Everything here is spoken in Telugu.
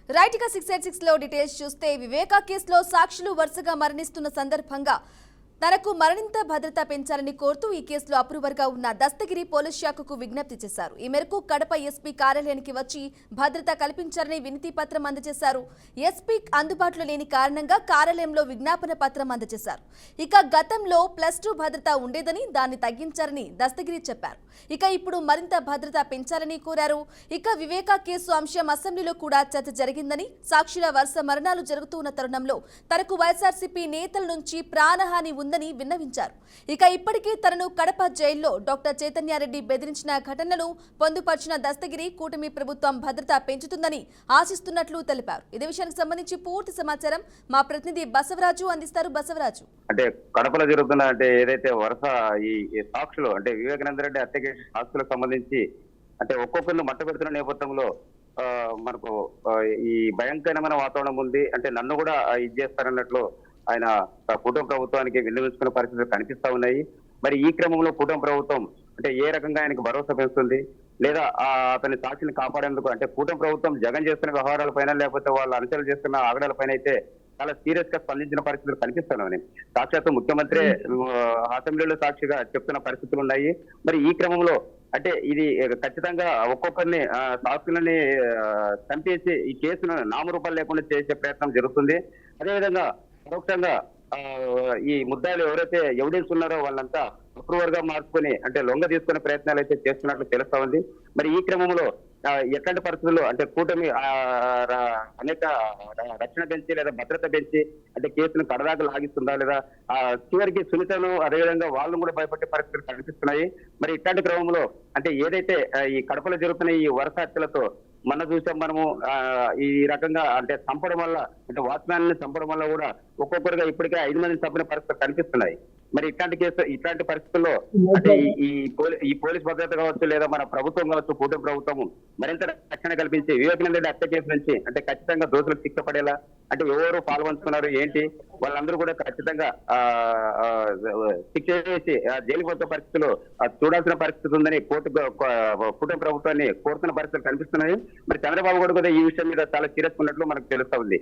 రైట్ గా 686 లో డీటెయిల్స్ చూస్తే వివేకా కేసులో సాక్షులు వరుసగా మరణిస్తున్న సందర్భంగా తనకు మరింత భద్రత పెంచాలని కోరుతూ ఈ కేసులో అప్రూవర్ గా ఉన్న దస్తగిరి పోలీస్ శాఖకు విజ్ఞప్తి చేశారు. ఈ మేరకు కడప ఎస్పీ కార్యాలయానికి వచ్చి భద్రత కల్పించాలని వినతి పత్రం అందజేశారు. ఎస్పీ అందుబాటులో లేని కారణంగా కార్యాలయంలో విజ్ఞాపన పత్రం అందజేశారు. ఇక గతంలో +2 భద్రత ఉండేదని దాన్ని తగ్గించారని దస్తగిరి చెప్పారు. ఇక ఇప్పుడు మరింత భద్రత పెంచాలని కోరారు. ఇక వివేకా కేసు అంశం అసెంబ్లీలో కూడా చర్చ జరిగిందని, సాక్షుల వరుస మరణాలు జరుగుతున్న తరుణంలో తనకు వైఎస్ఆర్సీపీ నేతల నుంచి ప్రాణహాని ఉందని విన్నవించారు. ఇక ఇప్పటికే తనను కడప జైల్లో డాక్టర్ చైతన్యారెడ్డి బెదిరించిన ఘటనలు పొందుపర్చిన దస్తగిరి కూటమి ప్రభుత్వం భద్రత పెంచుతుందని ఆశిస్తున్నట్లు తెలిపారు. ఇదే విషయానికి సంబంధించి పూర్తి సమాచారం మా ప్రతినిధి బసవరాజు అందిస్తారు. బసవరాజు, అంటే కడపలో జరుగుతున్న అంటే ఏదైతే వరుస ఈ సాక్షులు అంటే వివేకానంద రెడ్డి హత్య కేసు సాక్షులకు సంబంధించి అంటే ఒక్కొక్కరిని మట్టబెడుతున్న నేపథ్యంలో మనకు ఈ భయంకరమైన వాతావరణం ఉంది. అంటే నన్ను కూడా ఇది చేస్తారన్నట్లు ఆయన కూటమి ప్రభుత్వానికి విన్నవించుకునే పరిస్థితులు కనిపిస్తా ఉన్నాయి. మరి ఈ క్రమంలో కూటమి ప్రభుత్వం అంటే ఏ రకంగా ఆయనకు భరోసా పెంచుతుంది, లేదా అతని సాక్షిని కాపాడేందుకు అంటే కూటమి ప్రభుత్వం జగన్ చేస్తున్న వ్యవహారాలపైన లేకపోతే వాళ్ళ అనుచరులు చేస్తున్న ఆగడాలపైన అయితే చాలా సీరియస్ గా స్పందించిన పరిస్థితులు కనిపిస్తున్నాయని సాక్షాత్తు ముఖ్యమంత్రి అసెంబ్లీలో సాక్షిగా చెప్తున్న పరిస్థితులు ఉన్నాయి. మరి ఈ క్రమంలో అంటే ఇది ఖచ్చితంగా ఒక్కొక్కరిని సాక్షులని చంపేసి ఈ కేసును నామరూపాలు లేకుండా చేసే ప్రయత్నం జరుగుతుంది. అదేవిధంగా పరోక్షంగా ఈ ముద్దాయిలు ఎవరైతే ఎవిడెన్స్ ఉన్నారో వాళ్ళంతా అప్రూవర్ గా మార్చుకొని అంటే లొంగ తీసుకునే ప్రయత్నాలు అయితే చేస్తున్నట్లు తెలుస్తా ఉంది. మరి ఈ క్రమంలో ఎట్లాంటి పరిస్థితుల్లో అంటే కూటమి అనేక రక్షణ పెంచి లేదా భద్రత పెంచి అంటే కేసును కడదాకా లాగిస్తుందా, లేదా చివరికి సునీతను అదేవిధంగా వాళ్ళు కూడా భయపడే పరిస్థితులు కనిపిస్తున్నాయి. మరి ఇట్లాంటి క్రమంలో అంటే ఏదైతే ఈ కడపలో జరుగుతున్న ఈ వరుస హత్యలతో చూసాం మనము ఈ రకంగా అంటే చంపడం వల్ల అంటే వాచ్మ్యాన్ ని చంపడం వల్ల కూడా ఒక్కొక్కరుగా ఇప్పటికే 5 మందిని చంపిన పరిస్థితులు కనిపిస్తున్నాయి. మరి ఇట్లాంటి పరిస్థితుల్లో అంటే ఈ పోలీస్ భద్రత కావచ్చు, లేదా మన ప్రభుత్వం కావచ్చు, కూటమి ప్రభుత్వం మరింత రక్షణ కల్పించి వివేకానంద రెడ్డి హత్య కేసు నుంచి అంటే ఖచ్చితంగా దోషులకు శిక్ష పడేలా అంటే ఎవరు పాల్గొంటున్నారు ఏంటి వాళ్ళందరూ కూడా ఖచ్చితంగా శిక్ష చేసి జైలు పోతే పరిస్థితులు చూడాల్సిన పరిస్థితి ఉందని కూటమి ప్రభుత్వాన్ని కోరుతున్న పరిస్థితులు కనిపిస్తున్నాయి. మరి చంద్రబాబు కూడా ఈ విషయం మీద చాలా సీరియస్ ఉన్నట్లు మనకు తెలుస్తా ఉంది.